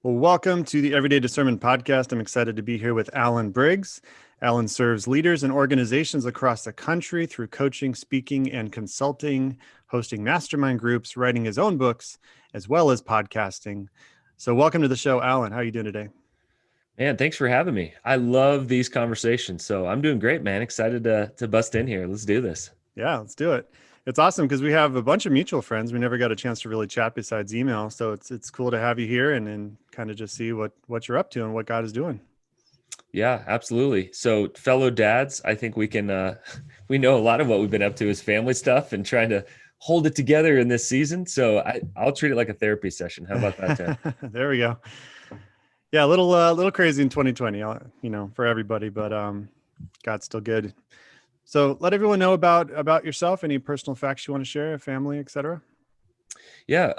Well, welcome to the Everyday Discernment podcast. I'm excited to be here with Alan Briggs. Alan serves leaders and organizations across the country through coaching, speaking, and consulting, hosting mastermind groups, writing his own books, as well as podcasting. So welcome to the show, Alan. How are you doing today? Man, thanks for having me. I love these conversations. So I'm doing great, man. Excited to bust in here. Let's do this. Yeah, let's do it. It's awesome because we have a bunch of mutual friends. We never got a chance to really chat besides email. So it's cool to have you here and kind of just see what you're up to and what God is doing. Yeah, absolutely. So fellow dads, I think we can, we know a lot of what we've been up to is family stuff and trying to hold it together in this season. So I'll treat it like a therapy session. How about that, Tim? There we go. Yeah, a little crazy in 2020, for everybody, but God's still good. So let everyone know about yourself, any personal facts you want to share, family, etc. Yeah.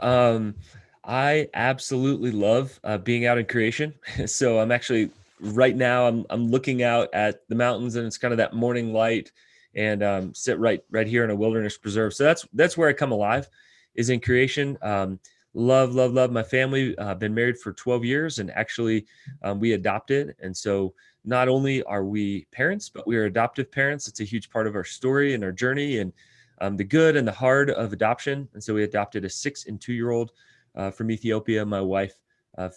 I absolutely love being out in creation. So I'm actually right now I'm looking out at the mountains and it's kind of that morning light and sit right here in a wilderness preserve. So that's where I come alive is in creation. Love my family. Been married for 12 years and actually we adopted. And so not only are we parents, but we are adoptive parents. It's a huge part of our story and our journey and the good and the hard of adoption. And so we adopted a 6 and 2-year-old from Ethiopia. My wife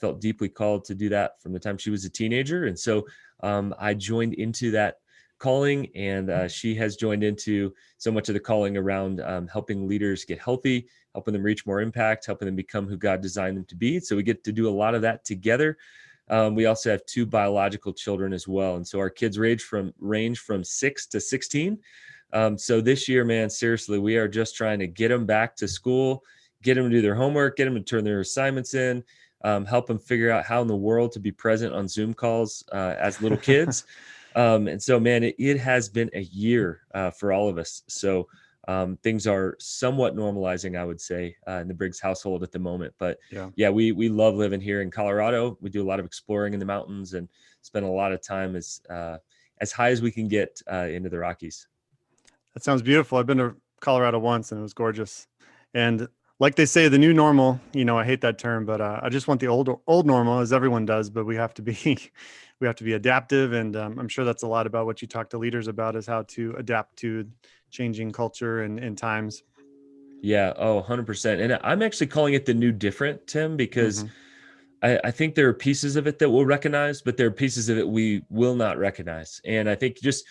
felt deeply called to do that from the time she was a teenager. And so I joined into that calling and she has joined into so much of the calling around helping leaders get healthy, helping them reach more impact, helping them become who God designed them to be. So we get to do a lot of that together. We also have 2 biological children as well. And so our kids range from 6 to 16. So this year, man, seriously, we are just trying to get them back to school, get them to do their homework, get them to turn their assignments in, help them figure out how in the world to be present on Zoom calls as little kids. And so, man, it has been a year for all of us. So things are somewhat normalizing, I would say, in the Briggs household at the moment. But yeah, we love living here in Colorado. We do a lot of exploring in the mountains and spend a lot of time as high as we can get into the Rockies. That sounds beautiful. I've been to Colorado once and it was gorgeous. And like they say, the new normal, I hate that term, but I just want the old normal, as everyone does, but we have to be adaptive. And I'm sure that's a lot about what you talk to leaders about is how to adapt to changing culture and times. Yeah. Oh, 100%. And I'm actually calling it the new different, Tim, because I think there are pieces of it that we'll recognize, but there are pieces of it we will not recognize. And I think just,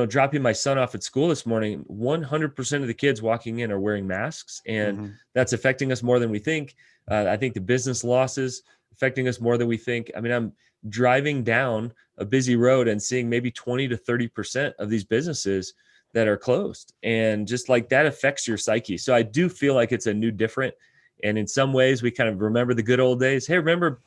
dropping my son off at school this morning, 100% of the kids walking in are wearing masks, and that's affecting us more than we think. I think the business losses affecting us more than we think. I mean, I'm driving down a busy road and seeing maybe 20 to 30% of these businesses that are closed. And just like that affects your psyche. So I do feel like it's a new different. And in some ways, we kind of remember the good old days. Hey, remember,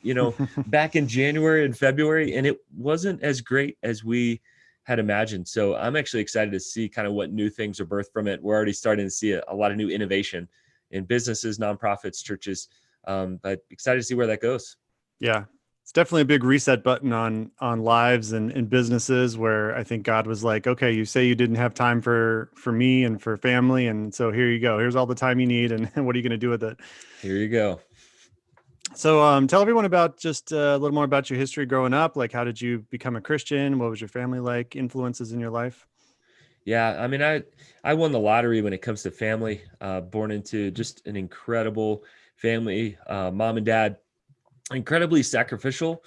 back in January and February, and it wasn't as great as we had imagined. So I'm actually excited to see kind of what new things are birthed from it. We're already starting to see a lot of new innovation in businesses, nonprofits, churches, but excited to see where that goes. Yeah, it's definitely a big reset button on lives and businesses where I think God was like, okay, you say you didn't have time for me and for family. And so here you go. Here's all the time you need. And what are you going to do with it? Here you go. So tell everyone about just a little more about your history growing up. Like, how did you become a Christian? What was your family like? Influences in your life? Yeah, I mean, I won the lottery when it comes to family, born into just an incredible family, mom and dad, incredibly sacrificial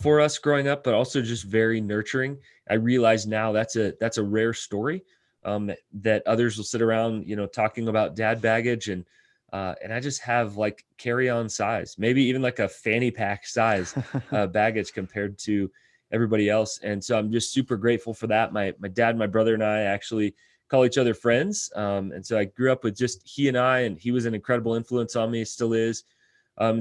for us growing up, but also just very nurturing. I realize now that's a rare story that others will sit around, talking about dad baggage and I just have like carry-on size, maybe even like a fanny pack size baggage compared to everybody else. And so I'm just super grateful for that. My dad, my brother and I actually call each other friends. And so I grew up with just he and I, and he was an incredible influence on me, still is.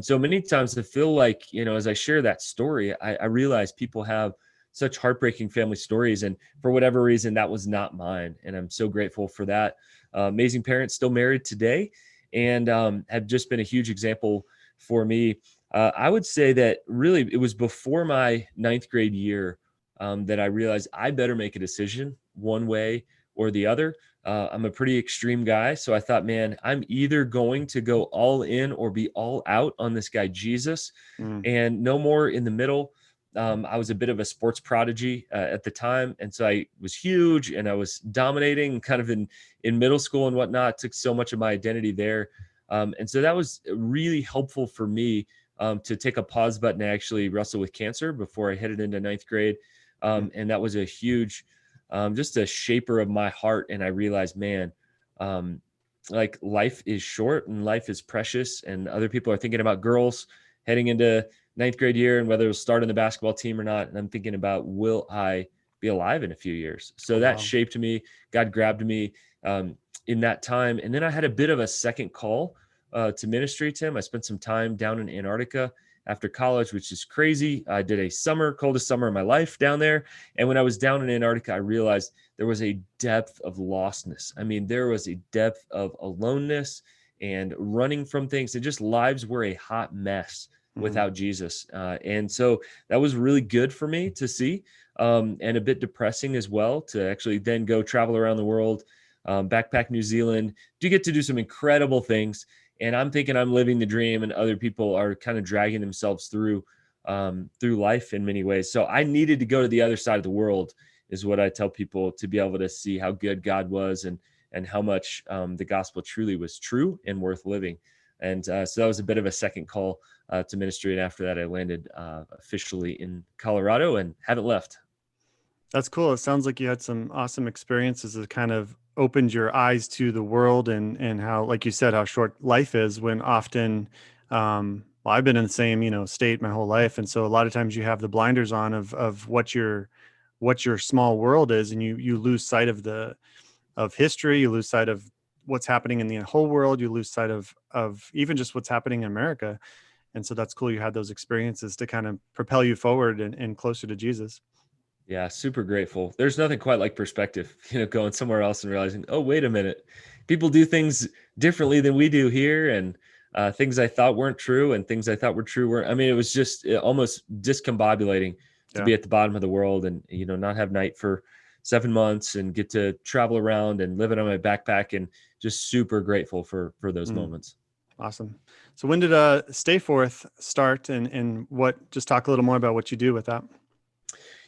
So many times I feel like, as I share that story, I realize people have such heartbreaking family stories. And for whatever reason, that was not mine. And I'm so grateful for that. Amazing parents, still married today, and have just been a huge example for me. I would say that really it was before my 9th grade year that I realized I better make a decision one way or the other. I'm a pretty extreme guy. So I thought, man, I'm either going to go all in or be all out on this guy, Jesus, Mm. and no more in the middle. I was a bit of a sports prodigy at the time. And so I was huge and I was dominating kind of in middle school and whatnot, took so much of my identity there. And so that was really helpful for me to take a pause button and actually wrestle with cancer before I headed into ninth grade. And that was a huge, just a shaper of my heart. And I realized, man, like life is short and life is precious. And other people are thinking about girls heading into ninth grade year and whether it'll start on the basketball team or not. And I'm thinking about, will I be alive in a few years? So Oh, that wow. shaped me. God grabbed me in that time. And then I had a bit of a second call to ministry, Tim. I spent some time down in Antarctica after college, which is crazy. I did a summer, coldest summer of my life down there. And when I was down in Antarctica, I realized there was a depth of lostness. I mean, there was a depth of aloneness and running from things, and just lives were a hot mess without Jesus. And so that was really good for me to see, and a bit depressing as well to actually then go travel around the world, backpack New Zealand. Do get to do some incredible things. And I'm thinking I'm living the dream, and other people are kind of dragging themselves through life in many ways. So I needed to go to the other side of the world, is what I tell people, to be able to see how good God was and how much the gospel truly was true and worth living. And so that was a bit of a second call to ministry. And after that, I landed officially in Colorado and haven't left. That's cool. It sounds like you had some awesome experiences that kind of opened your eyes to the world and how, like you said, how short life is when often, well, I've been in the same, state my whole life. And so a lot of times you have the blinders on of what your small world is, and you lose sight of history, you lose sight of what's happening in the whole world, you lose sight of even just what's happening in America. And so that's cool. You had those experiences to kind of propel you forward and closer to Jesus. Yeah, super grateful. There's nothing quite like perspective, going somewhere else and realizing, oh, wait a minute, people do things differently than we do here. And things I thought weren't true and things I thought were true weren't. I mean, it was just almost discombobulating to Yeah. be at the bottom of the world and, not have night for 7 months and get to travel around and live it on my backpack, and just super grateful for those Mm. moments. Awesome. So when did Stay Forth start, and what? Just talk a little more about what you do with that.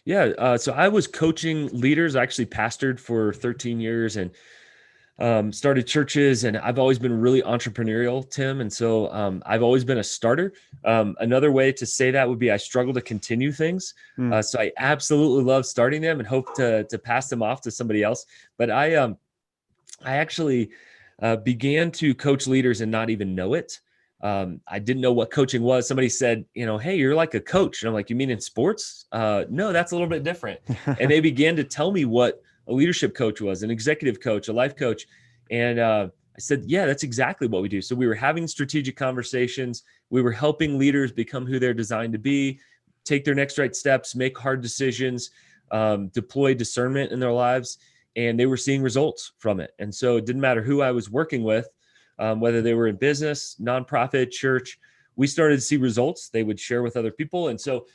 Yeah, so I was coaching leaders. I actually pastored for 13 years and started churches, and I've always been really entrepreneurial, Tim. And so I've always been a starter. Another way to say that would be I struggle to continue things. Mm. So I absolutely love starting them and hope to pass them off to somebody else. But I actually began to coach leaders and not even know it. I didn't know what coaching was. Somebody said, hey, you're like a coach. And I'm like, you mean in sports? No, that's a little bit different. And they began to tell me what a leadership coach was, an executive coach, a life coach. And I said, yeah, that's exactly what we do. So we were having strategic conversations. We were helping leaders become who they're designed to be, take their next right steps, make hard decisions, deploy discernment in their lives. And they were seeing results from it. And so it didn't matter who I was working with, whether they were in business, nonprofit, church, we started to see results they would share with other people. And so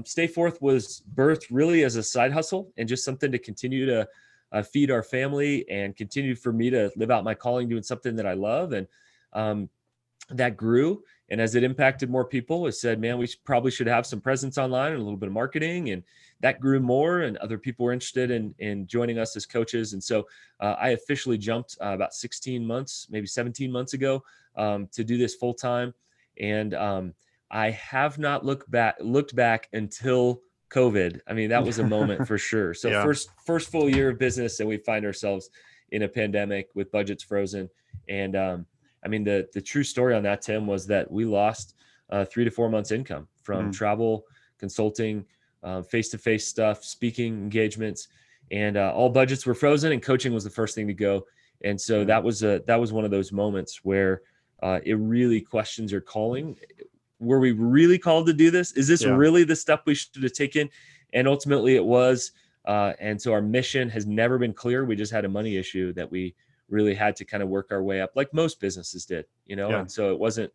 Stay Forth was birthed really as a side hustle and just something to continue to feed our family and continue for me to live out my calling doing something that I love. And that grew. And as it impacted more people, it said, man, we probably should have some presence online and a little bit of marketing. And that grew more, and other people were interested in joining us as coaches. And so I officially jumped about 16 months, maybe 17 months ago, to do this full time. And I have not looked back until COVID. I mean, that was a moment for sure. So Yeah. first full year of business, and we find ourselves in a pandemic with budgets frozen. And I mean, the true story on that, Tim, was that we lost 3 to 4 months income from travel, consulting, face-to-face stuff, speaking engagements, and all budgets were frozen, and coaching was the first thing to go. And so that was one of those moments where it really questions your calling. Were we really called to do this? Is this really the step we should have taken? And ultimately it was. And so our mission has never been clear. We just had a money issue that we really had to kind of work our way up, like most businesses did, And so it wasn't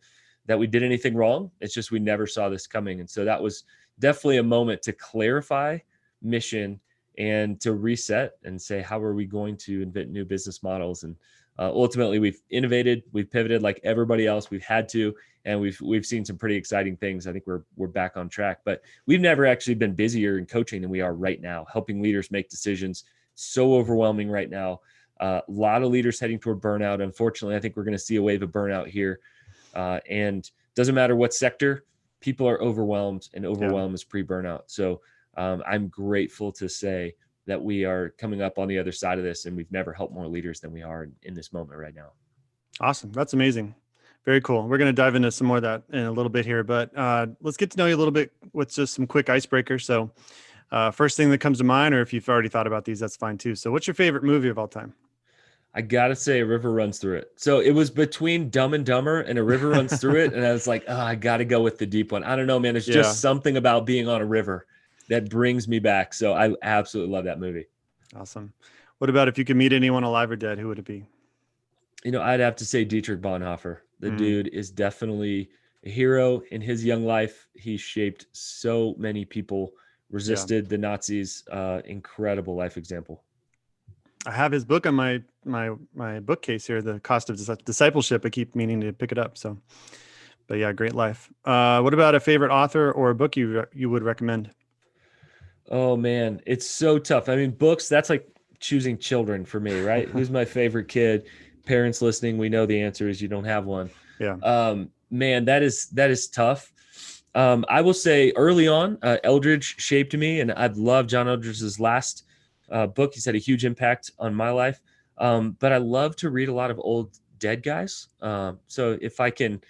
that we did anything wrong. It's just we never saw this coming. And so that was definitely a moment to clarify mission and to reset and say, how are we going to invent new business models? And ultimately, we've innovated, we've pivoted like everybody else. We've had to, and we've seen some pretty exciting things. I think we're back on track. But we've never actually been busier in coaching than we are right now, helping leaders make decisions. So overwhelming right now. A lot of leaders heading toward burnout. Unfortunately, I think we're going to see a wave of burnout here. And doesn't matter what sector, people are overwhelmed, and overwhelm is pre-burnout. So I'm grateful to say that we are coming up on the other side of this, and we've never helped more leaders than we are in this moment right now. Awesome. That's amazing. Very cool. We're going to dive into some more of that in a little bit here, but let's get to know you a little bit with just some quick icebreakers. So first thing that comes to mind, or if you've already thought about these, that's fine too. So what's your favorite movie of all time? I got to say A River Runs Through It. So it was between Dumb and Dumber and A River Runs Through It. And I was like, oh, I got to go with the deep one. I don't know, man. There's just something about being on a river that brings me back. So I absolutely love that movie. Awesome. What about if you could meet anyone alive or dead, who would it be? I'd have to say Dietrich Bonhoeffer. The dude is definitely a hero in his young life. He shaped so many people, resisted the Nazis. Incredible life example. I have his book on my bookcase here, The Cost of Discipleship. I keep meaning to pick it up. So, but yeah, great life. What about a favorite author or a book you would recommend? Oh man, it's so tough. I mean, books, that's like choosing children for me, right? Who's my favorite kid? Parents listening, we know the answer is you don't have one. Yeah. Man, that is tough. I will say early on, Eldridge shaped me, and I've loved John Eldridge's last book. He's had a huge impact on my life. But I love to read a lot of old dead guys. So if I can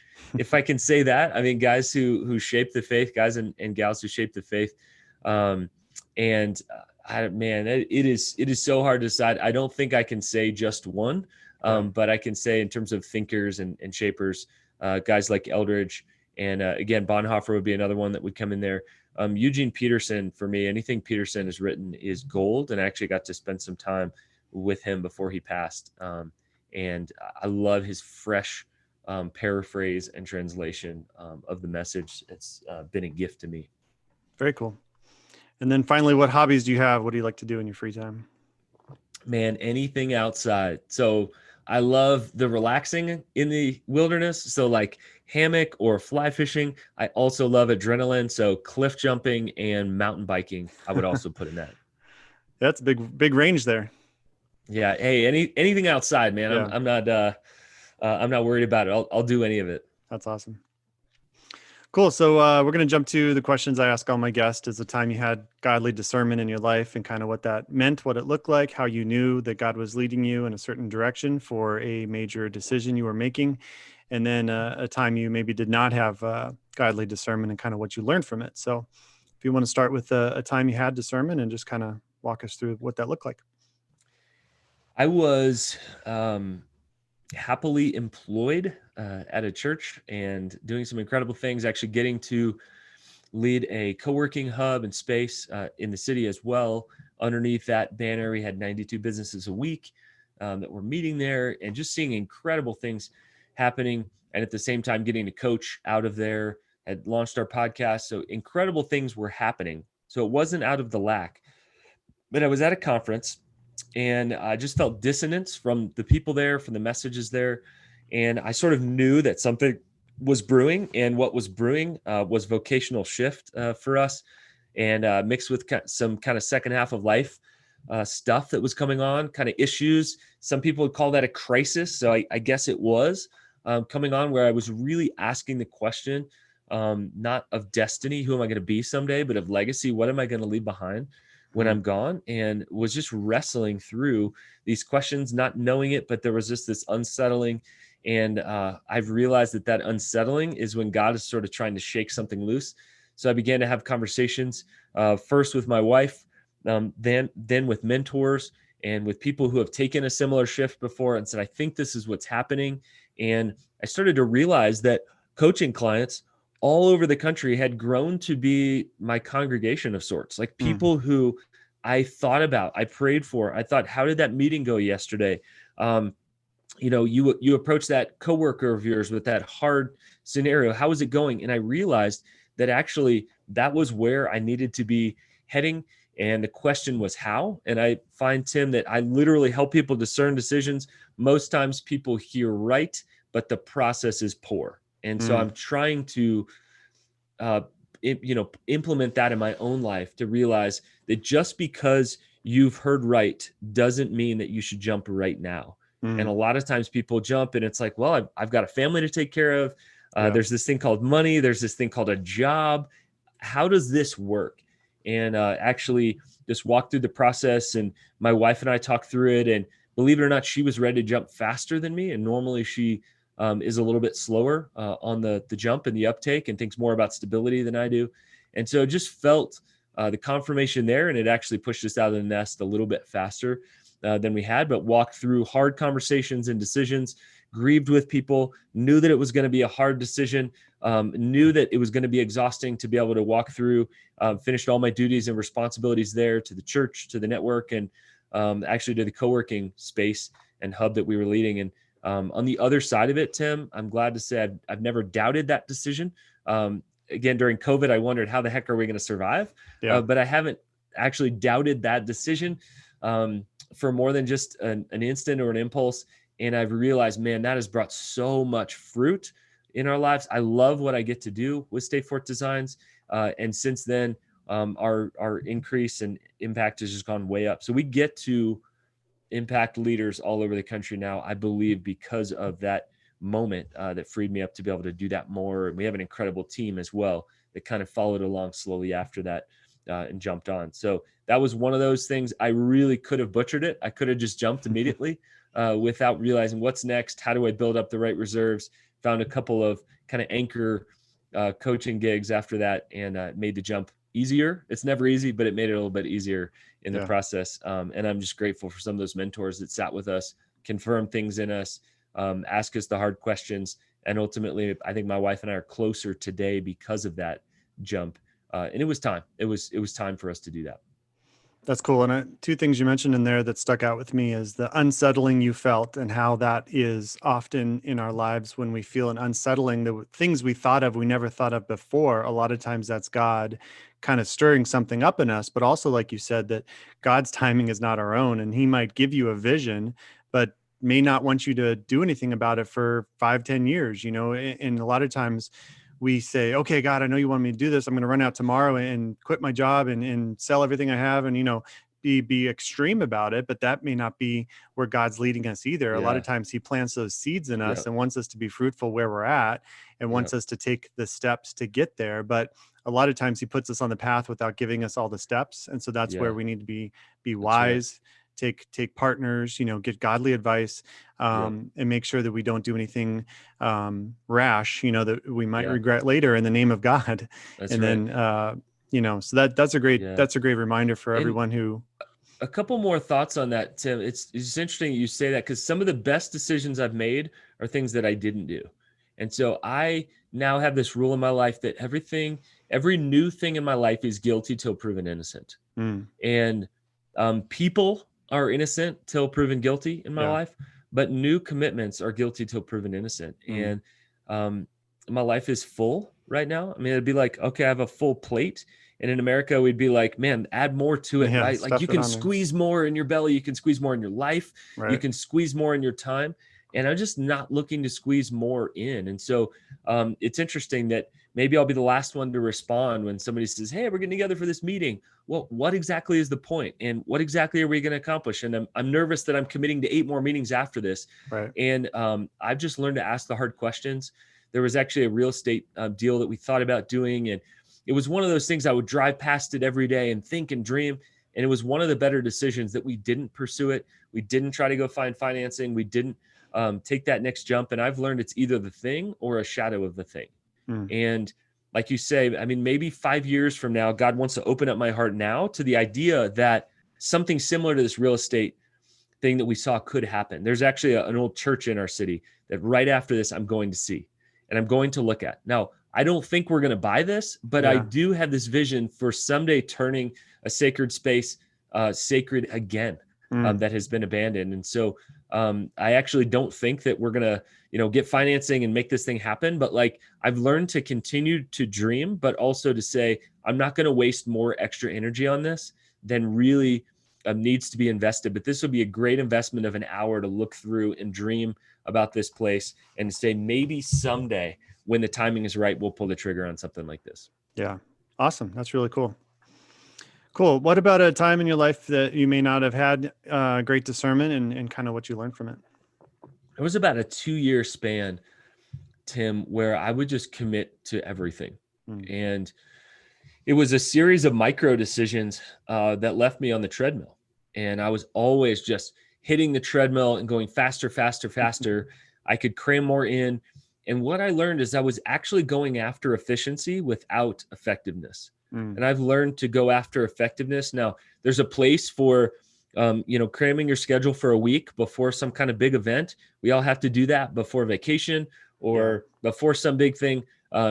say that, I mean, guys who shaped the faith, guys and gals who shaped the faith. It is so hard to decide. I don't think I can say just one, but I can say in terms of thinkers and shapers, guys like Eldridge, and again, Bonhoeffer would be another one that would come in there. Eugene Peterson, for me, anything Peterson has written is gold, and I actually got to spend some time with him before he passed. And I love his fresh paraphrase and translation of the message. It's been a gift to me. Very cool. And then finally, what hobbies do you have? What do you like to do in your free time? Man, anything outside. So I love the relaxing in the wilderness. So like hammock or fly fishing. I also love adrenaline. So cliff jumping and mountain biking, I would also put in that. That's big range there. Yeah. Hey, anything outside, man. Yeah. I'm not worried about it. I'll do any of it. That's awesome. Cool. So we're going to jump to the questions I ask all my guests. Is the time you had godly discernment in your life and kind of what that meant, what it looked like, how you knew that God was leading you in a certain direction for a major decision you were making, and then a time you maybe did not have godly discernment and kind of what you learned from it. So if you want to start with a time you had discernment and just kind of walk us through what that looked like. I was happily employed at a church and doing some incredible things, actually getting to lead a co-working hub and space in the city as well. Underneath that banner, we had 92 businesses a week that were meeting there, and just seeing incredible things happening. And at the same time, getting to coach out of there, had launched our podcast. So incredible things were happening. So it wasn't out of the lack. But I was at a conference, and I just felt dissonance from the people there, from the messages there. And I sort of knew that something was brewing, and what was brewing was vocational shift for us, and mixed with some kind of second half of life stuff that was coming on, kind of issues. Some people would call that a crisis. So I guess it was coming on, where I was really asking the question, not of destiny, who am I going to be someday, but of legacy, what am I going to leave behind when I'm gone? And was just wrestling through these questions, not knowing it, but there was just this unsettling. And I've realized that unsettling is when God is sort of trying to shake something loose. So I began to have conversations, first with my wife, then with mentors and with people who have taken a similar shift before, and said, I think this is what's happening. And I started to realize that coaching clients all over the country had grown to be my congregation of sorts, like people who I thought about, I prayed for. I thought, how did that meeting go yesterday? You approach that coworker of yours with that hard scenario. How is it going? And I realized that actually that was where I needed to be heading And the question was how. And I find, Tim, that I literally help people discern decisions. Most times people hear right, but the process is poor. And so I'm trying to, implement that in my own life, to realize that just because you've heard right doesn't mean that you should jump right now. And a lot of times people jump and it's like, well, I've got a family to take care of. There's this thing called money. There's this thing called a job. How does this work? And actually just walk through the process. And my wife and I talked through it. And believe it or not, she was ready to jump faster than me. And normally she is a little bit slower on the jump and the uptake and thinks more about stability than I do. And so just felt the confirmation there. And it actually pushed us out of the nest a little bit faster than we had, but walked through hard conversations and decisions, grieved with people, knew that it was going to be a hard decision, knew that it was going to be exhausting to be able to walk through, finished all my duties and responsibilities there, to the church, to the network, and actually to the co-working space and hub that we were leading. And on the other side of it, Tim, I'm glad to say I've never doubted that decision. Again, during COVID, I wondered how the heck are we going to survive? But I haven't actually doubted that decision for more than just an instant or an impulse. And I've realized, man, that has brought so much fruit in our lives. I love what I get to do with Stay Forth Designs. And since then, our increase and impact has just gone way up. So we get to impact leaders all over the country now, I believe, because of that moment that freed me up to be able to do that more. And we have an incredible team as well that kind of followed along slowly after that and jumped on. So that was one of those things. I really could have butchered it. I could have just jumped immediately without realizing what's next. How do I build up the right reserves? Found a couple of kind of anchor coaching gigs after that, and made the jump easier. It's never easy, but it made it a little bit easier in the process. And I'm just grateful for some of those mentors that sat with us, confirmed things in us, ask us the hard questions. And ultimately, I think my wife and I are closer today because of that jump. And it was time. It was time for us to do that. That's cool. And two things you mentioned in there that stuck out with me is the unsettling you felt, and how that is often in our lives when we feel an unsettling, the things we thought of, we never thought of before. A lot of times that's God kind of stirring something up in us, but also, like you said, that God's timing is not our own, and he might give you a vision, but may not want you to do anything about it for 5-10 years, and a lot of times we say, okay, God, I know you want me to do this. I'm going to run out tomorrow and quit my job and sell everything I have and, be extreme about it. But that may not be where God's leading us either. A lot of times he plants those seeds in us and wants us to be fruitful where we're at and wants us to take the steps to get there. But a lot of times he puts us on the path without giving us all the steps. And so that's where we need to be wise. Take partners, get godly advice, and make sure that we don't do anything rash, that we might regret later in the name of God. That's and right. Then, so that's a great reminder for everyone who. A couple more thoughts on that, Tim. It's interesting you say that, because some of the best decisions I've made are things that I didn't do. And so I now have this rule in my life that every new thing in my life is guilty till proven innocent. And people are innocent till proven guilty in my life, but new commitments are guilty till proven innocent. And my life is full right now. I mean, it'd be like, okay, I have a full plate. And in America, we'd be like, man, add more to it, right? Like you can squeeze more in your belly. You can squeeze more in your life. Right. You can squeeze more in your time. And I'm just not looking to squeeze more in. And so it's interesting that maybe I'll be the last one to respond when somebody says, hey, we're getting together for this meeting. Well, what exactly is the point? And what exactly are we going to accomplish? And I'm nervous that I'm committing to 8 more meetings after this. Right. And I've just learned to ask the hard questions. There was actually a real estate deal that we thought about doing. And it was one of those things I would drive past it every day and think and dream. And it was one of the better decisions that we didn't pursue it. We didn't try to go find financing. We didn't take that next jump. And I've learned it's either the thing or a shadow of the thing. And like you say, I mean, maybe 5 years from now, God wants to open up my heart now to the idea that something similar to this real estate thing that we saw could happen. There's actually an old church in our city that right after this, I'm going to see and I'm going to look at. Now, I don't think we're going to buy this, but I do have this vision for someday turning a sacred space sacred again that has been abandoned. And so I actually don't think that we're going to, get financing and make this thing happen. But like I've learned to continue to dream, but also to say, I'm not going to waste more extra energy on this then really needs to be invested. But this would be a great investment of an hour to look through and dream about this place and say, maybe someday when the timing is right, we'll pull the trigger on something like this. Yeah. Awesome. That's really cool. Cool. What about a time in your life that you may not have had great discernment and kind of what you learned from it? It was about a 2-year span, Tim, where I would just commit to everything. And it was a series of micro decisions that left me on the treadmill. And I was always just hitting the treadmill and going faster, faster, faster. I could cram more in. And what I learned is I was actually going after efficiency without effectiveness. And I've learned to go after effectiveness. Now, there's a place for, cramming your schedule for a week before some kind of big event. We all have to do that before vacation or before some big thing.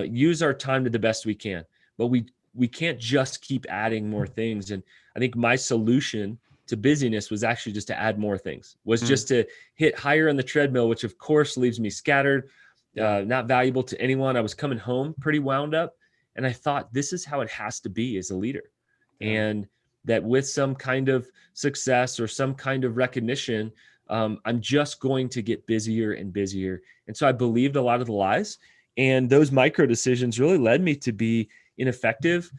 Use our time to the best we can. But we can't just keep adding more things. And I think my solution to busyness was actually just to add more things, was just to hit higher on the treadmill, which of course leaves me scattered, not valuable to anyone. I was coming home pretty wound up. And I thought, this is how it has to be as a leader. And that with some kind of success or some kind of recognition, I'm just going to get busier and busier. And so I believed a lot of the lies. And those micro decisions really led me to be ineffective,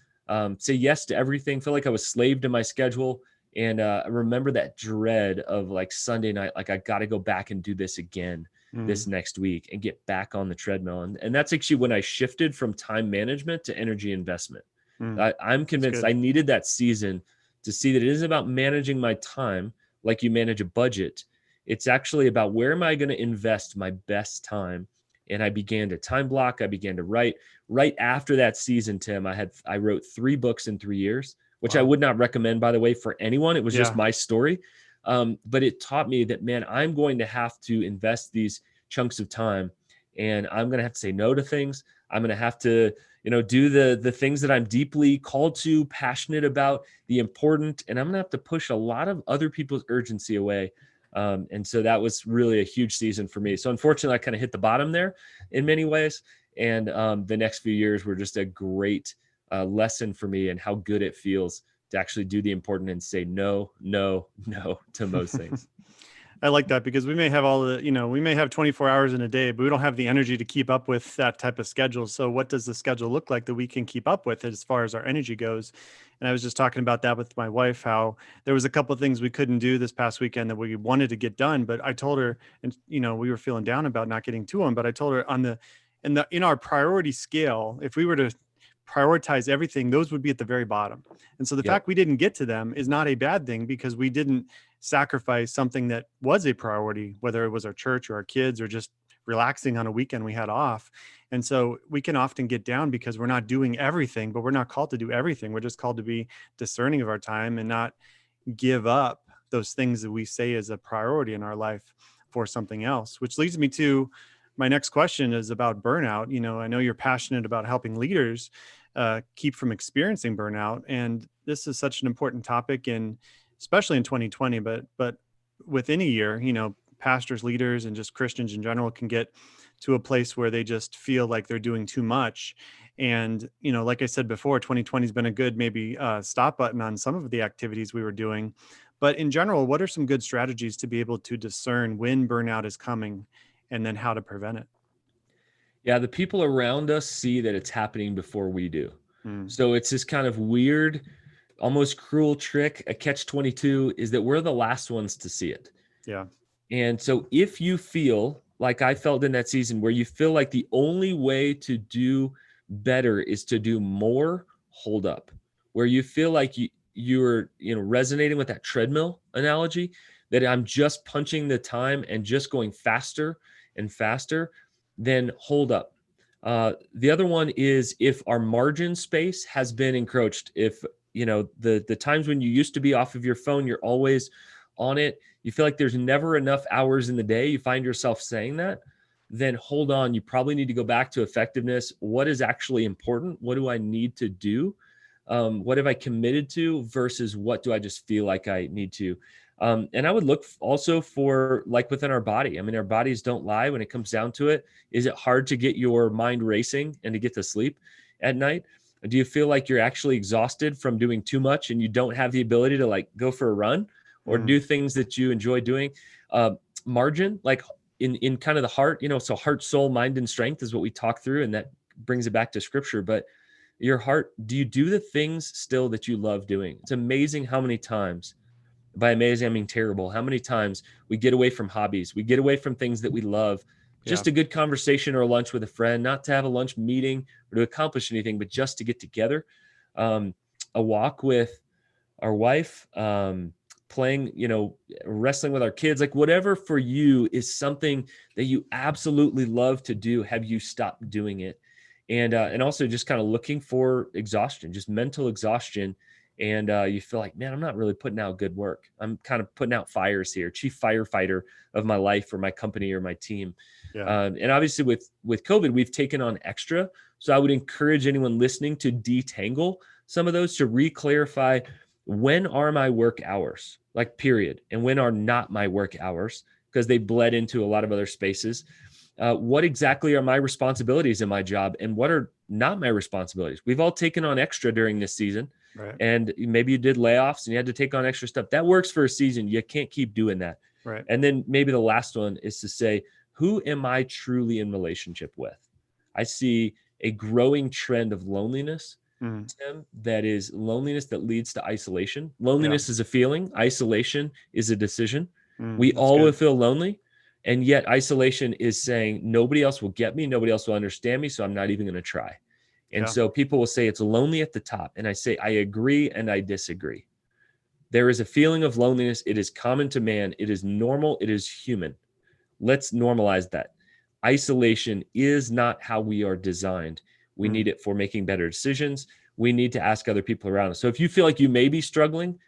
say yes to everything, feel like I was slave to my schedule. And I remember that dread of like Sunday night, like I got to go back and do this again this next week and get back on the treadmill. And that's actually when I shifted from time management to energy investment. I'm convinced I needed that season to see that it isn't about managing my time like you manage a budget. It's actually about where am I going to invest my best time. And I began to time block. I began to write. Right after that season, Tim, I wrote 3 books in 3 years, which I would not recommend, by the way, for anyone. It was just my story. But it taught me that, man, I'm going to have to invest these chunks of time, and I'm going to have to say no to things. I'm going to have to, do the things that I'm deeply called to, passionate about, the important, and I'm going to have to push a lot of other people's urgency away. And so that was really a huge season for me. So unfortunately, I kind of hit the bottom there in many ways. And the next few years were just a great lesson for me and how good it feels to actually do the important and say no, no, no to most things. I like that because we may have we may have 24 hours in a day, but we don't have the energy to keep up with that type of schedule. So what does the schedule look like that we can keep up with as far as our energy goes? And I was just talking about that with my wife, how there was a couple of things we couldn't do this past weekend that we wanted to get done. But I told her, and we were feeling down about not getting to them, but I told her in our priority scale, if we were to prioritize everything, those would be at the very bottom. And so the fact we didn't get to them is not a bad thing because we didn't sacrifice something that was a priority, whether it was our church or our kids or just relaxing on a weekend we had off. And so we can often get down because we're not doing everything, but we're not called to do everything. We're just called to be discerning of our time and not give up those things that we say is a priority in our life for something else, which leads me to my next question is about burnout. I know you're passionate about helping leaders keep from experiencing burnout. And this is such an important topic, especially in 2020, but within a year, pastors, leaders, and just Christians in general can get to a place where they just feel like they're doing too much. And, like I said before, 2020 has been a good maybe stop button on some of the activities we were doing. But in general, what are some good strategies to be able to discern when burnout is coming and then how to prevent it? Yeah, the people around us see that it's happening before we do. So it's this kind of weird, almost cruel trick, a catch-22, is that we're the last ones to see it. Yeah. And so if you feel like I felt in that season where you feel like the only way to do better is to do more, hold up. Where you feel like you're resonating with that treadmill analogy, that I'm just punching the time and just going faster and faster, then hold up. The other one is if our margin space has been encroached, if the times when you used to be off of your phone, you're always on it, you feel like there's never enough hours in the day, you find yourself saying that, then hold on. You probably need to go back to effectiveness. What is actually important? What do I need to do? What have I committed to versus what do I just feel like I need to? And I would look also for, like, within our body. I mean, our bodies don't lie when it comes down to it. Is it hard to get your mind racing and to get to sleep at night? Do you feel like you're actually exhausted from doing too much and you don't have the ability to like go for a run or do things that you enjoy doing? Margin, like in kind of the heart, so heart, soul, mind, and strength is what we talk through. And that brings it back to scripture. But your heart, do you do the things still that you love doing? It's amazing how many times, by amazing, I mean terrible, how many times we get away from hobbies, we get away from things that we love, just a good conversation or a lunch with a friend, not to have a lunch meeting or to accomplish anything, but just to get together. A walk with our wife, playing, wrestling with our kids, like whatever for you is something that you absolutely love to do. Have you stopped doing it? And also just kind of looking for exhaustion, just mental exhaustion. And you feel like, man, I'm not really putting out good work. I'm kind of putting out fires here, chief firefighter of my life or my company or my team. And obviously with COVID, we've taken on extra. So I would encourage anyone listening to detangle some of those, to re-clarify, when are my work hours, like period, and when are not my work hours, because they bled into a lot of other spaces. What exactly are my responsibilities in my job and what are not my responsibilities? We've all taken on extra during this season. Right. And maybe you did layoffs and you had to take on extra stuff. That works for a season. You can't keep doing that. Right. And then maybe the last one is to say, who am I truly in relationship with? I see a growing trend of loneliness, Tim, that is loneliness that leads to isolation. Loneliness is a feeling. Isolation is a decision. We all will feel lonely. And yet isolation is saying nobody else will get me. Nobody else will understand me. So I'm not even going to try. And so people will say it's lonely at the top. And I say, I agree and I disagree. There is a feeling of loneliness. It is common to man. It is normal. It is human. Let's normalize that. Isolation is not how we are designed. We need it for making better decisions. We need to ask other people around us. So if you feel like you may be struggling,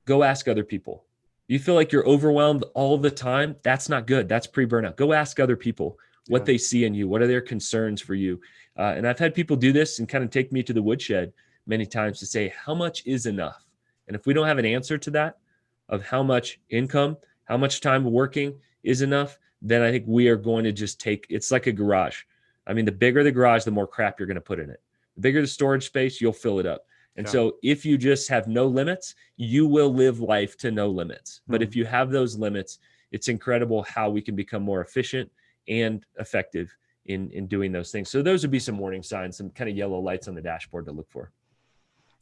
go ask other people. You feel like you're overwhelmed all the time, that's not good. That's pre-burnout. Go ask other people what they see in you. What are their concerns for you? And I've had people do this and kind of take me to the woodshed many times to say, how much is enough? And if we don't have an answer to that, of how much income, how much time working is enough, then I think we are going to just it's like a garage. I mean, the bigger the garage, the more crap you're going to put in it. The bigger the storage space, you'll fill it up. And so if you just have no limits, you will live life to no limits. But if you have those limits, it's incredible how we can become more efficient and effective in doing those things. So those would be some warning signs, some kind of yellow lights on the dashboard to look for.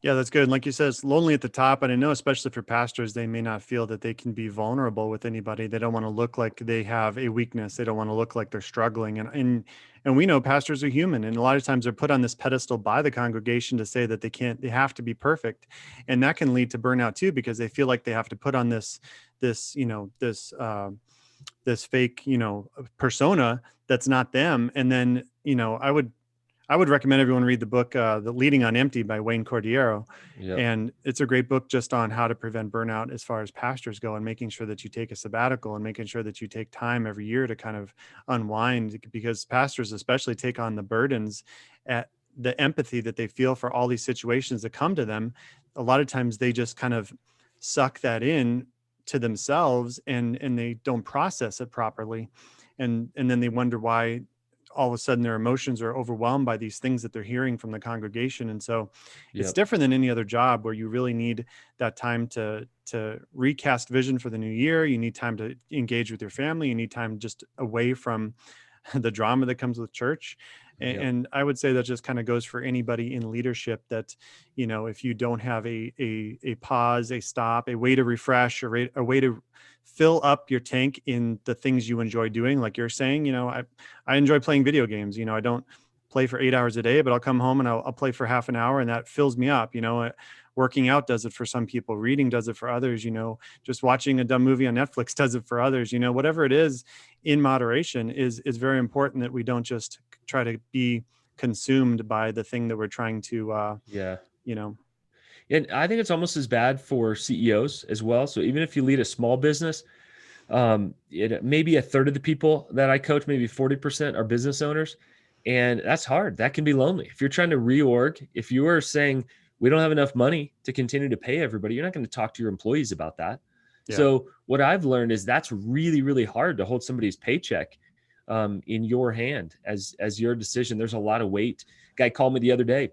Yeah, that's good. And like you said, it's lonely at the top. And I know, especially for pastors, they may not feel that they can be vulnerable with anybody. They don't want to look like they have a weakness. They don't want to look like they're struggling. And we know pastors are human. And a lot of times they're put on this pedestal by the congregation to say that they have to be perfect. And that can lead to burnout too, because they feel like they have to put on this fake, persona that's not them. And then, I would recommend everyone read the book, The Leading on Empty by Wayne Cordiero. Yep. And it's a great book just on how to prevent burnout as far as pastors go, and making sure that you take a sabbatical and making sure that you take time every year to kind of unwind, because pastors especially take on the burdens at the empathy that they feel for all these situations that come to them. A lot of times they just kind of suck that in to themselves and they don't process it properly. And then they wonder why all of a sudden their emotions are overwhelmed by these things that they're hearing from the congregation. And so it's different than any other job where you really need that time to recast vision for the new year. You need time to engage with your family. You need time just away from the drama that comes with church. And I would say that just kind of goes for anybody in leadership, that, if you don't have a pause, a stop, a way to refresh, or a way to fill up your tank in the things you enjoy doing. Like you're saying, I enjoy playing video games. I don't play for 8 hours a day, but I'll come home and I'll play for half an hour, and that fills me up. Working out does it for some people. Reading does it for others. Just watching a dumb movie on Netflix does it for others. Whatever it is, in moderation is very important, that we don't just try to be consumed by the thing that we're trying to, And I think it's almost as bad for CEOs as well. So even if you lead a small business, maybe a third of the people that I coach, maybe 40% are business owners. And that's hard. That can be lonely. If you're trying to reorg, if you are saying, we don't have enough money to continue to pay everybody, you're not going to talk to your employees about that. Yeah. So what I've learned is that's really, really hard to hold somebody's paycheck in your hand as your decision. There's a lot of weight. Guy called me the other day.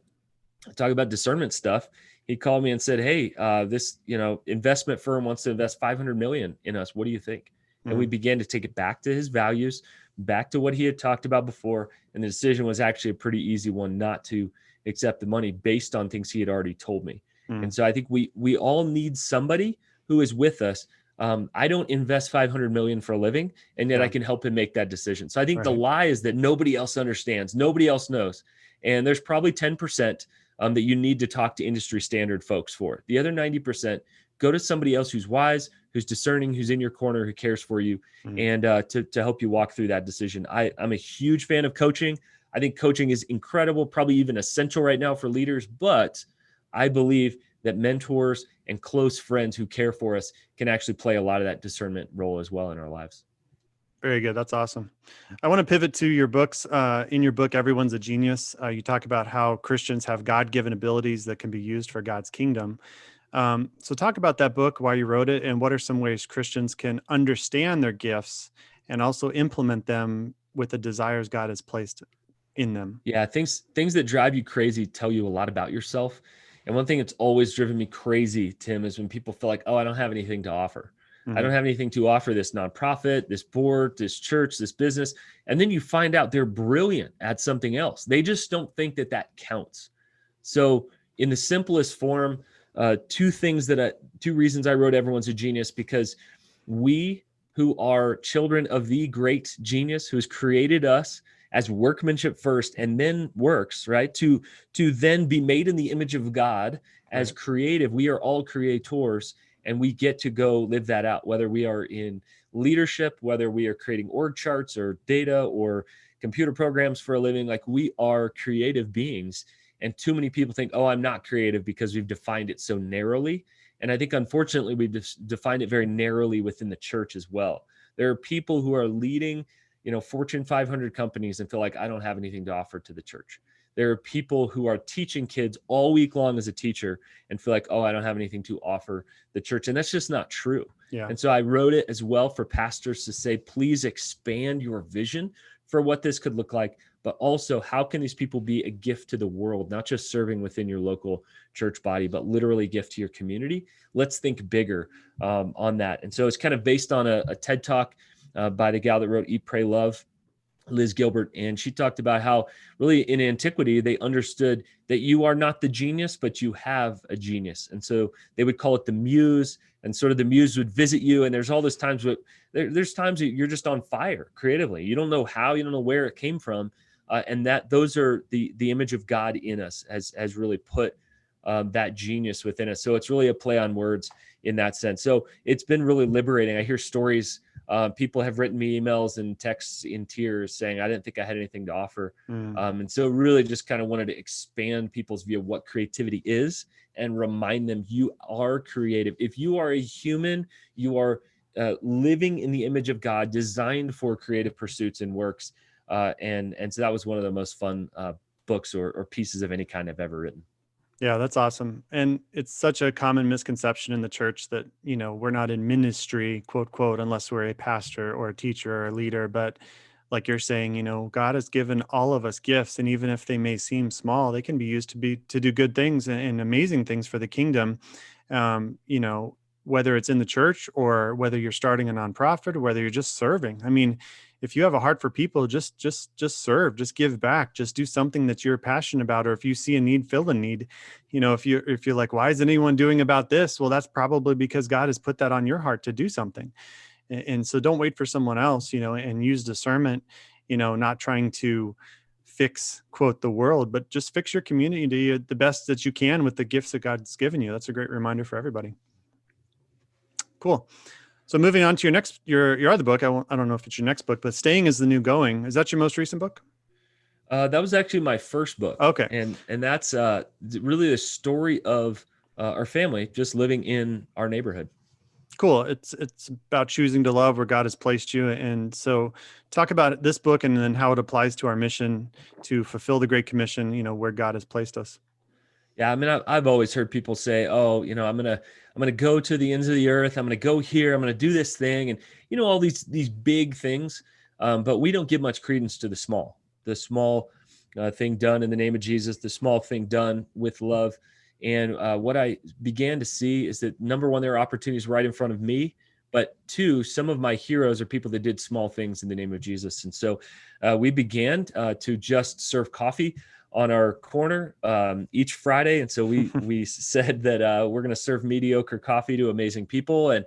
talk about discernment stuff. He called me and said, "Hey, this investment firm wants to invest 500 million in us. What do you think?" And we Mm, began to take it back to his values, back to what he had talked about before. And the decision was actually a pretty easy one, not to accept the money based on things he had already told me. And mm, so I think we all need somebody who is with us. I don't invest 500 million for a living, and yet I yeah, can help him make that decision. So I think the right. lie is that nobody else understands, nobody else knows. And there's probably 10% that you need to talk to industry standard folks for. The other 90%, go to somebody else who's wise, who's discerning, who's in your corner, who cares for you, Mm, and to help you walk through that decision. I'm a huge fan of coaching. I think coaching is incredible, probably even essential right now for leaders, but I believe that mentors and close friends who care for us can actually play a lot of that discernment role as well in our lives. very good. That's awesome. I want to pivot to your books. In your book, Everyone's a Genius, you talk about how Christians have God-given abilities that can be used for God's kingdom. So talk about that book, why you wrote it, and what are some ways Christians can understand their gifts and also implement them with the desires God has placed in them. Yeah, things that drive you crazy tell you a lot about yourself. And one thing that's always driven me crazy, Tim, is when people feel like, oh, I don't have anything to offer. I Hmm. don't have anything to offer this nonprofit, this board, this church, this business. And then you find out they're brilliant at something else. They just don't think that that counts. So, in the simplest form, two reasons I wrote Everyone's a Genius, because we who are children of the great genius who has created us as workmanship first and then works, right, to then be made in the image of God as Right. creative. We are all creators, and we get to go live that out, whether we are in leadership, whether we are creating org charts or data or computer programs for a living. Like, we are creative beings. And too many people think, oh, I'm not creative, because we've defined it so narrowly. And I think, unfortunately, we've defined it very narrowly within the church as well. There are people who are leading, Fortune 500 companies and feel like, I don't have anything to offer to the church. There are people who are teaching kids all week long as a teacher and feel like, oh, I don't have anything to offer the church. And that's just not true. Yeah. And so I wrote it as well for pastors to say, please expand your vision for what this could look like, but also, how can these people be a gift to the world, not just serving within your local church body, but literally a gift to your community? Let's think bigger on that. And so it's kind of based on a TED Talk by the gal that wrote Eat, Pray, Love, Liz Gilbert. And she talked about how really in antiquity, they understood that you are not the genius, but you have a genius. And so they would call it the muse, and sort of the muse would visit you. And there's all those times where there's times that you're just on fire creatively. You don't know how, you don't know where it came from. And that those are the image of God in us has really put that genius within us. So it's really a play on words in that sense. So it's been really liberating. I hear stories. People have written me emails and texts in tears saying, I didn't think I had anything to offer. Mm, And so really just kind of wanted to expand people's view of what creativity is and remind them you are creative. If you are a human, you are living in the image of God, designed for creative pursuits and works. And so that was one of the most fun books or pieces of any kind I've ever written. yeah, that's awesome. And it's such a common misconception in the church that, we're not in ministry, quote, quote, unless we're a pastor or a teacher or a leader. But like you're saying, God has given all of us gifts. And even if they may seem small, they can be used to do good things and amazing things for the kingdom. Whether it's in the church or whether you're starting a nonprofit or whether you're just serving. I mean, if you have a heart for people, just serve, just give back, just do something that you're passionate about. Or if you see a need, fill the need. If you're like, why isn't anyone doing about this? Well, that's probably because God has put that on your heart to do something. And so don't wait for someone else, and use discernment, not trying to fix, quote, the world, but just fix your community the best that you can with the gifts that God's given you. That's a great reminder for everybody. Cool. So moving on to your other book. I don't know if it's your next book, but Staying is the New Going. Is that your most recent book? That was actually my first book, Okay, and that's really the story of our family just living in our neighborhood. cool. It's about choosing to love where God has placed you. And so talk about this book and then how it applies to our mission to fulfill the Great Commission, where God has placed us. Yeah, I mean, I've always heard people say, "Oh, I'm gonna go to the ends of the earth. I'm gonna go here. I'm gonna do this thing," and all these big things. But we don't give much credence to the small thing done in the name of Jesus, the small thing done with love. And what I began to see is that, number one, there are opportunities right in front of me, but two, some of my heroes are people that did small things in the name of Jesus. And so we began to just serve coffee on our corner each Friday. And so we said that we're going to serve mediocre coffee to amazing people. And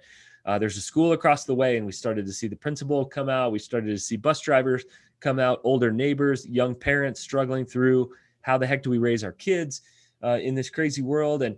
there's a school across the way, and we started to see the principal come out. We started to see bus drivers come out, older neighbors, young parents struggling through how the heck do we raise our kids in this crazy world. And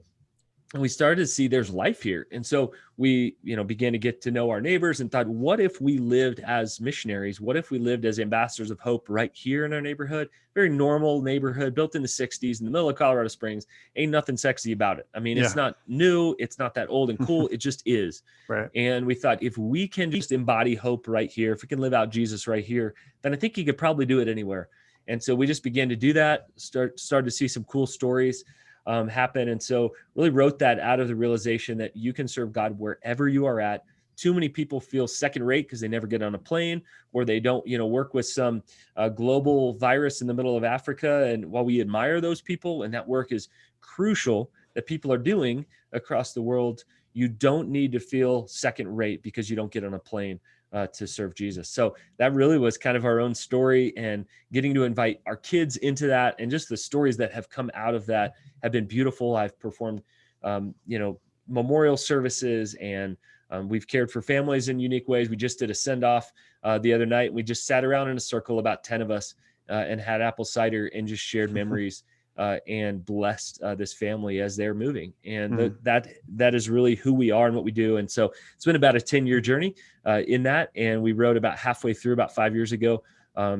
we started to see there's life here. And so we, began to get to know our neighbors and thought, what if we lived as missionaries? What if we lived as ambassadors of hope right here in our neighborhood? Very normal neighborhood built in the 60s in the middle of Colorado Springs. Ain't nothing sexy about it. I mean, It's not new. It's not that old and cool. It just is. Right. And we thought, if we can just embody hope right here, if we can live out Jesus right here, then I think you could probably do it anywhere. And so we just began to do that, started to see some cool stories happen. And so really wrote that out of the realization that you can serve God wherever you are at. Too many people feel second rate because they never get on a plane, or they don't, work with some global virus in the middle of Africa. And while we admire those people, and that work is crucial that people are doing across the world, you don't need to feel second rate because you don't get on a plane to serve Jesus. So that really was kind of our own story, and getting to invite our kids into that, and just the stories that have come out of that have been beautiful. I've performed, memorial services, and we've cared for families in unique ways. We just did a send-off the other night. We just sat around in a circle, about 10 of us, and had apple cider and just shared memories and blessed this family as they're moving. And that is really who we are and what we do. And so it's been about a 10-year journey in that. And we wrote about halfway through, about 5 years ago,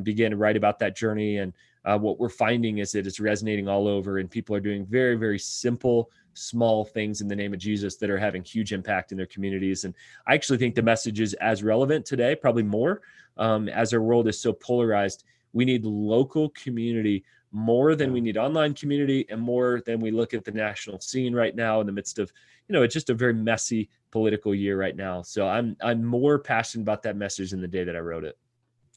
began to write about that journey. And what we're finding is that it's resonating all over, and people are doing very, very simple, small things in the name of Jesus that are having huge impact in their communities. And I actually think the message is as relevant today, probably more, as our world is so polarized. We need local community more than we need online community, and more than we look at the national scene right now in the midst of, it's just a very messy political year right now. So I'm more passionate about that message than the day that I wrote it.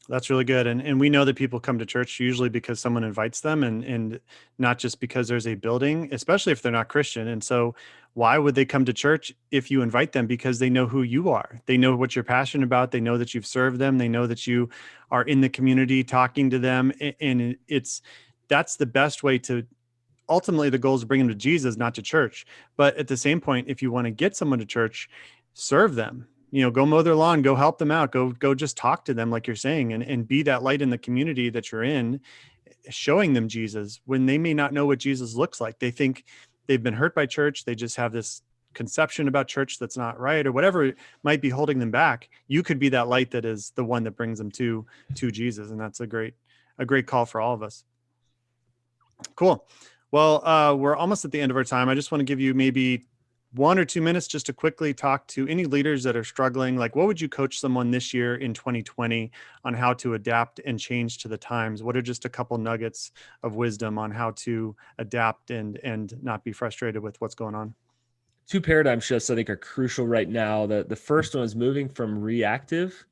That's really good. And we know that people come to church usually because someone invites them, and not just because there's a building, especially if they're not Christian. And so why would they come to church if you invite them? Because they know who you are. They know what you're passionate about. They know that you've served them. They know that you are in the community talking to them. And that's the best way to, ultimately the goal is to bring them to Jesus, not to church. But at the same point, if you want to get someone to church, serve them. Go mow their lawn, go help them out, go just talk to them, like you're saying, and be that light in the community that you're in, showing them Jesus when they may not know what Jesus looks like. They think they've been hurt by church. They just have this conception about church that's not right, or whatever might be holding them back. You could be that light that is the one that brings them to Jesus. And that's a great call for all of us. Cool. Well, we're almost at the end of our time. I just want to give you maybe 1 or 2 minutes just to quickly talk to any leaders that are struggling. Like, what would you coach someone this year in 2020 on how to adapt and change to the times? What are just a couple nuggets of wisdom on how to adapt and not be frustrated with what's going on? 2 paradigm shifts I think are crucial right now. The first one is moving from reactive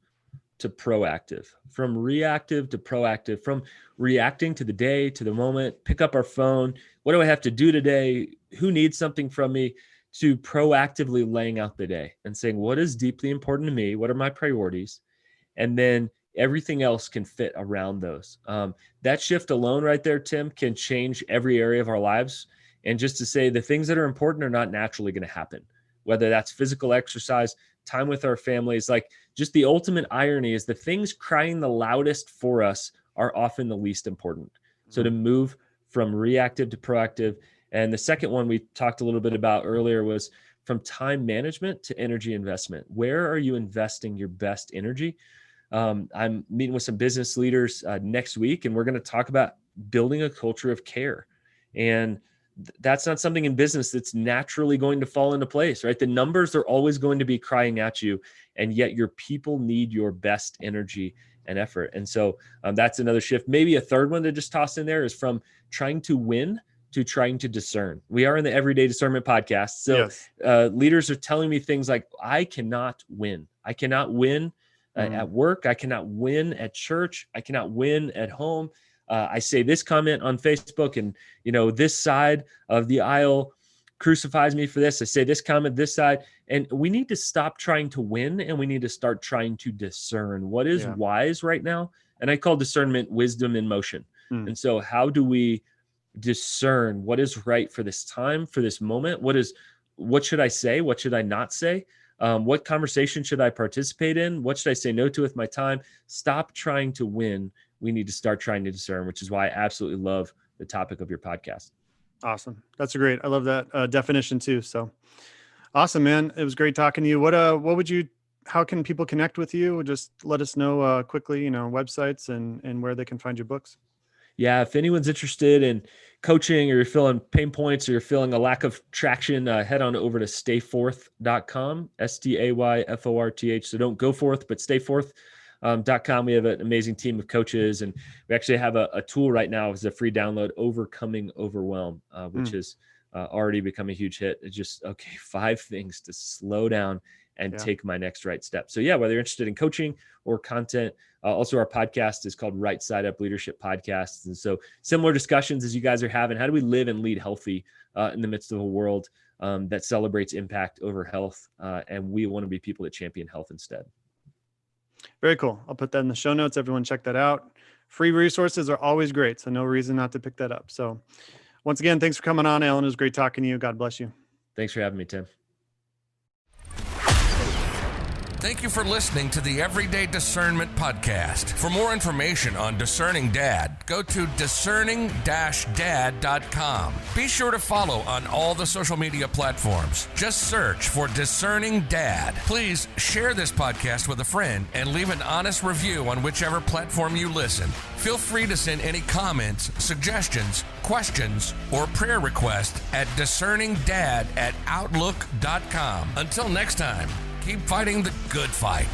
to proactive, from reactive to proactive, from reacting to the day, to the moment, pick up our phone. What do I have to do today? Who needs something from me? To proactively laying out the day and saying, what is deeply important to me? What are my priorities? And then everything else can fit around those. That shift alone right there, Tim, can change every area of our lives. And just to say, the things that are important are not naturally going to happen, whether that's physical exercise, time with our families. Like, just the ultimate irony is the things crying the loudest for us are often the least important. So to move from reactive to proactive. And the second one we talked a little bit about earlier was from time management to energy investment. Where are you investing your best energy? I'm meeting with some business leaders next week, and we're going to talk about building a culture of care. And that's not something in business that's naturally going to fall into place, right? The numbers are always going to be crying at you, and yet your people need your best energy and effort. And so that's another shift. Maybe a third one to just toss in there is from trying to win to trying to discern. We are in the Everyday Discernment podcast. So yes. Leaders are telling me things like, I cannot win. I cannot win at work. I cannot win at church. I cannot win at home. I say this comment on Facebook, and this side of the aisle crucifies me for this. I say this comment, this side, and we need to stop trying to win, and we need to start trying to discern what is wise right now. And I call discernment wisdom in motion. And so how do we discern what is right for this time, for this moment? What should I say? What should I not say? What conversation should I participate in? What should I say no to with my time? Stop trying to win. We need to start trying to discern, which is why I absolutely love the topic of your podcast. Awesome. That's great. I love that definition too. So awesome, man. It was great talking to you. How can people connect with you? Just let us know quickly, websites and where they can find your books. Yeah. If anyone's interested in coaching, or you're feeling pain points, or you're feeling a lack of traction, head on over to stayforth.com, STAYFORTH. So don't go forth, but stayforth.com. We have an amazing team of coaches, and we actually have a tool right now as a free download, Overcoming Overwhelm, which is already become a huge hit. It's just, 5 things to slow down and take my next right step. So whether you're interested in coaching or content, also our podcast is called Right Side Up Leadership Podcast. And so similar discussions as you guys are having. How do we live and lead healthy in the midst of a world that celebrates impact over health? And we want to be people that champion health instead. Very cool. I'll put that in the show notes. Everyone check that out. Free resources are always great, so no reason not to pick that up. So once again, thanks for coming on, Alan. It was great talking to you. God bless you. Thanks for having me, Tim. Thank you for listening to the Everyday Discernment Podcast. For more information on Discerning Dad, go to discerning-dad.com. Be sure to follow on all the social media platforms. Just search for Discerning Dad. Please share this podcast with a friend and leave an honest review on whichever platform you listen. Feel free to send any comments, suggestions, questions, or prayer requests at discerningdad@outlook.com. Until next time, keep fighting the good fight.